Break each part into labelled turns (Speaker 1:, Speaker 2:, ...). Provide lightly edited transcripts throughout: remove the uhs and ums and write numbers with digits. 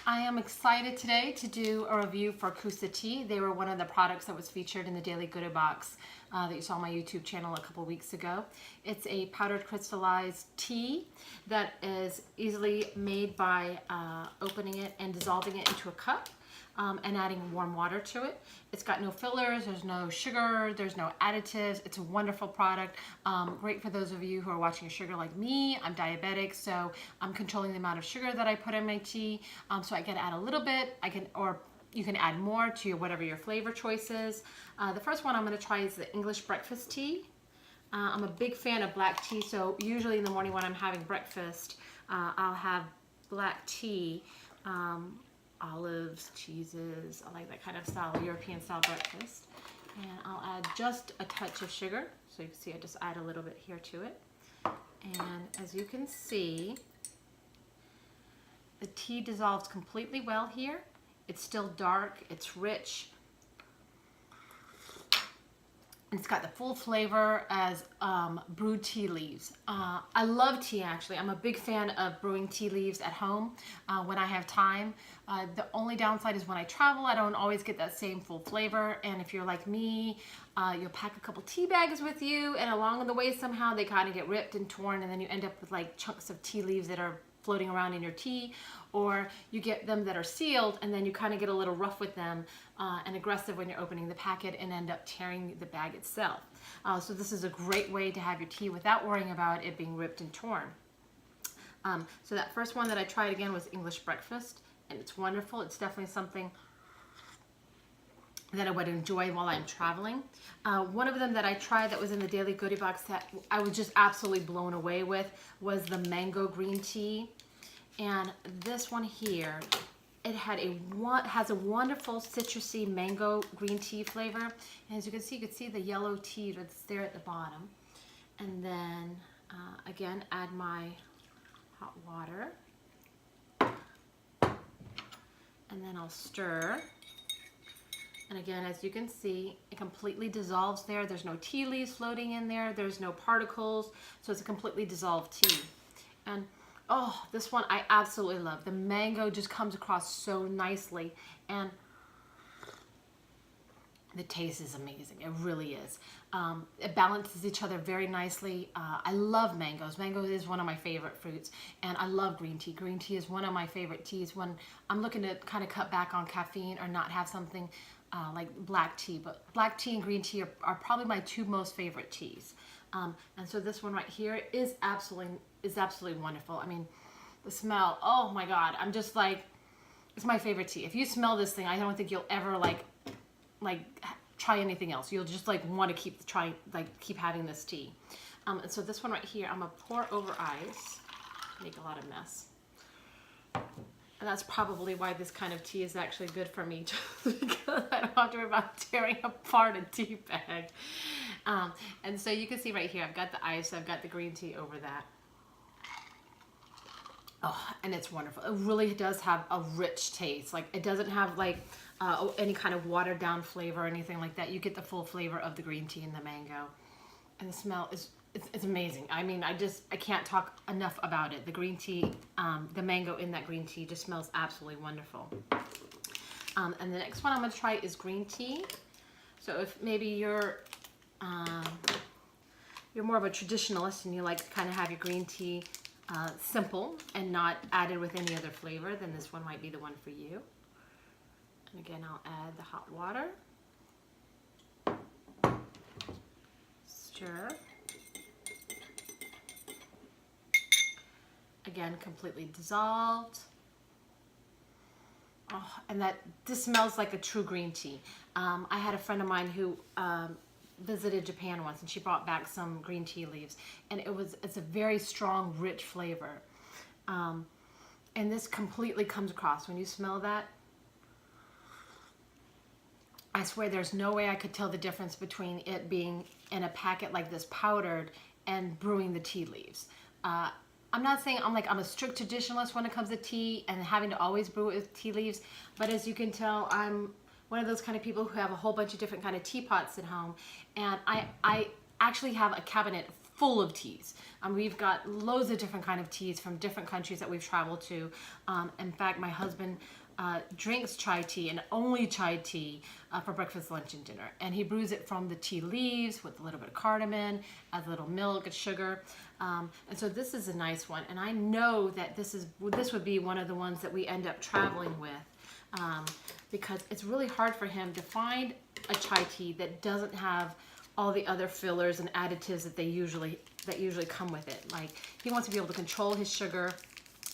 Speaker 1: I am excited today to do a review for Cusa Tea. They were one of the products that was featured in the Daily Goodie Box that you saw on my YouTube channel a couple weeks ago. It's a powdered crystallized tea that is easily made by opening it and dissolving it into a cup. And adding warm water to it. It's got no fillers, there's no sugar, there's no additives. It's a wonderful product. Great for those of you who are watching sugar like me. I'm diabetic, so I'm controlling the amount of sugar that I put in my tea. So I can add a little bit, or you can add more to whatever your flavor choice is. The first one I'm going to try is the English breakfast tea. I'm a big fan of black tea, so usually in the morning when I'm having breakfast, I'll have black tea. Olives, cheeses, I like that kind of style, European style breakfast. And I'll add just a touch of sugar. So you can see I just add a little bit here to it. And as you can see, the tea dissolves completely well here. It's still dark, it's rich. It's got the full flavor as brewed tea leaves. I love tea actually. I'm a big fan of brewing tea leaves at home when I have time. The only downside is when I travel, I don't always get that same full flavor. And if you're like me, you'll pack a couple tea bags with you, and along the way somehow they kind of get ripped and torn, and then you end up with like chunks of tea leaves that are floating around in your tea, or you get them that are sealed and then you kind of get a little rough with them and aggressive when you're opening the packet and end up tearing the bag itself. So this is a great way to have your tea without worrying about it being ripped and torn. So that first one that I tried again was English breakfast, and it's wonderful. It's definitely something that I would enjoy while I'm traveling. One of them that I tried that was in the Daily Goodie Box that I was just absolutely blown away with was the mango green tea. And this one here, it has a wonderful citrusy mango green tea flavor. And as you can see the yellow tea that's there at the bottom. And then again, add my hot water. And then I'll stir. And again, as you can see, it completely dissolves there. There's no tea leaves floating in there. There's no particles. So it's a completely dissolved tea. And oh, this one I absolutely love. The mango just comes across so nicely. And the taste is amazing. It really is. It balances each other very nicely. I love mangoes. Mango is one of my favorite fruits. And I love green tea. Green tea is one of my favorite teas when I'm looking to kind of cut back on caffeine or not have something like black tea. But black tea and green tea are probably my two most favorite teas. And so this one right here is absolutely wonderful. I mean, the smell, oh my God. I'm just like, it's my favorite tea. If you smell this thing, I don't think you'll ever like try anything else. You'll just like want to keep having this tea. And so this one right here, I'm gonna pour over ice, make a lot of mess. And that's probably why this kind of tea is actually good for me, just because I don't have to worry about tearing apart a tea bag. And so you can see right here, I've got the ice, I've got the green tea over that. Oh, and it's wonderful. It really does have a rich taste. Like, it doesn't have like any kind of watered down flavor or anything like that. You get the full flavor of the green tea and the mango. And the smell is, it's amazing. I mean, I can't talk enough about it. The green tea, the mango in that green tea just smells absolutely wonderful. And the next one I'm gonna try is green tea. So if maybe you're more of a traditionalist and you like to kind of have your green tea simple and not added with any other flavor, then this one might be the one for you. And again, I'll add the hot water. Stir. Again, completely dissolved. Oh, and this smells like a true green tea. I had a friend of mine who visited Japan once, and she brought back some green tea leaves, and it's a very strong, rich flavor. And this completely comes across when you smell that. I swear there's no way I could tell the difference between it being in a packet like this powdered and brewing the tea leaves. I'm not saying I'm a strict traditionalist when it comes to tea and having to always brew it with tea leaves, but as you can tell, I'm one of those kind of people who have a whole bunch of different kind of teapots at home, and I actually have a cabinet full of teas. We've got loads of different kind of teas from different countries that we've traveled to. In fact, my husband drinks chai tea and only chai tea for breakfast, lunch, and dinner. And he brews it from the tea leaves with a little bit of cardamom, adds a little milk and sugar. And so this is a nice one. And I know that this would be one of the ones that we end up traveling with, because it's really hard for him to find a chai tea that doesn't have all the other fillers and additives that usually come with it. Like, he wants to be able to control his sugar,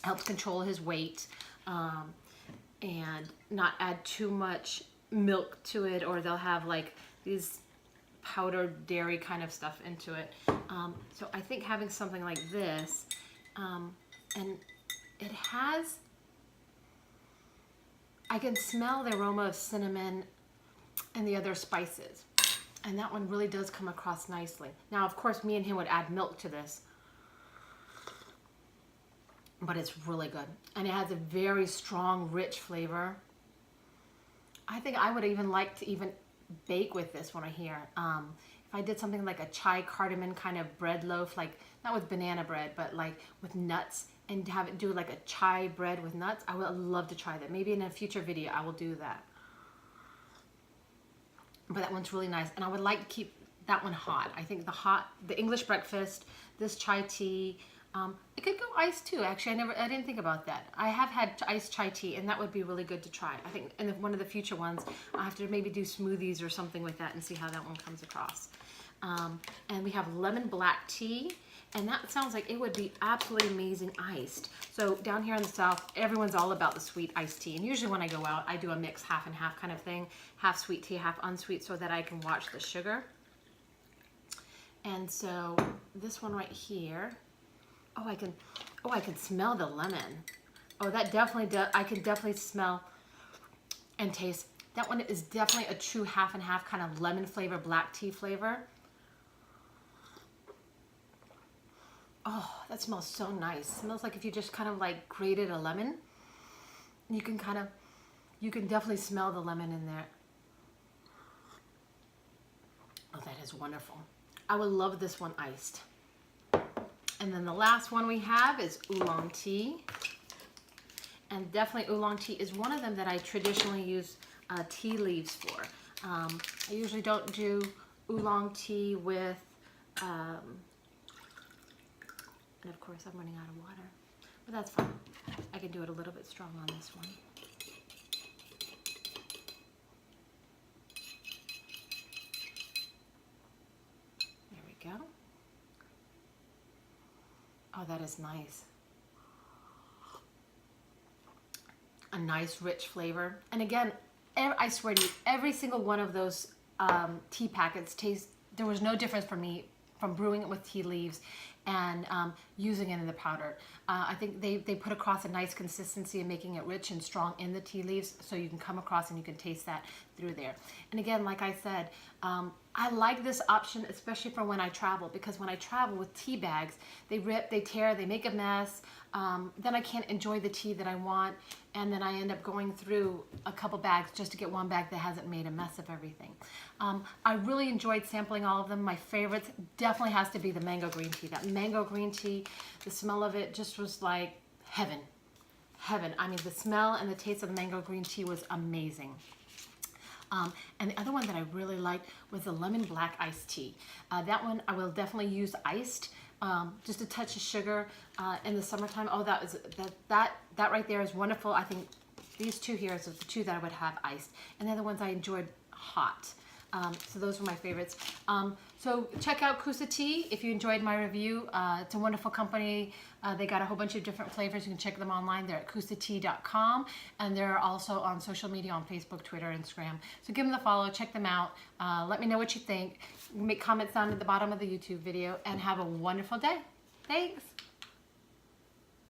Speaker 1: helps control his weight, and not add too much milk to it, or they'll have like these powdered dairy kind of stuff into it. So I think having something like this, and it has, I can smell the aroma of cinnamon and the other spices. And that one really does come across nicely. Now, of course, me and him would add milk to this, but it's really good. And it has a very strong, rich flavor. I think I would even like to even bake with this one right here. If I did something like a chai cardamom kind of bread loaf, like not with banana bread, but like with nuts, and have it do like a chai bread with nuts, I would love to try that. Maybe in a future video, I will do that. But that one's really nice, and I would like to keep that one hot. I think the English breakfast, this chai tea, it could go iced too. Actually, I didn't think about that. I have had iced chai tea, and that would be really good to try. I think in one of the future ones, I'll have to maybe do smoothies or something with that and see how that one comes across. And we have lemon black tea, and that sounds like it would be absolutely amazing iced. So down here in the South, everyone's all about the sweet iced tea. And usually when I go out, I do a mix half and half kind of thing. Half sweet tea, half unsweet, so that I can watch the sugar. And so this one right here, I can smell the lemon. Oh, that definitely does. I can definitely smell and taste. That one is definitely a true half and half kind of lemon flavor, black tea flavor. Oh, that smells so nice. It smells like if you just kind of like grated a lemon. You can definitely smell the lemon in there. Oh, that is wonderful. I would love this one iced. And then the last one we have is oolong tea. And definitely oolong tea is one of them that I traditionally use tea leaves for. I usually don't do oolong tea with, and of course I'm running out of water, but that's fine. I can do it a little bit strong on this one. There we go. Oh, that is nice. A nice rich flavor. And again, I swear to you, every single one of those tea packets there was no difference for me from brewing it with tea leaves and using it in the powder. I think they put across a nice consistency and making it rich and strong in the tea leaves, so you can come across and you can taste that through there. And again, like I said, I like this option, especially for when I travel, because when I travel with tea bags, they rip, they tear, they make a mess. Then I can't enjoy the tea that I want, and then I end up going through a couple bags just to get one bag that hasn't made a mess of everything. I really enjoyed sampling all of them. My favorites definitely has to be the mango green tea. That mango green tea, the smell of it just was like heaven. Heaven. I mean, the smell and the taste of the mango green tea was amazing. And the other one that I really liked was the lemon black iced tea. That one I will definitely use iced, just a touch of sugar in the summertime. Oh, that right there is wonderful. I think these two here is the two that I would have iced, and the other ones I enjoyed hot. So those were my favorites. So check out Cusa Tea if you enjoyed my review. It's a wonderful company. They got a whole bunch of different flavors. You can check them online. They're at cusatea.com, and they're also on social media on Facebook, Twitter, Instagram. So give them a follow, check them out. Let me know what you think. Make comments down at the bottom of the YouTube video, and have a wonderful day. Thanks.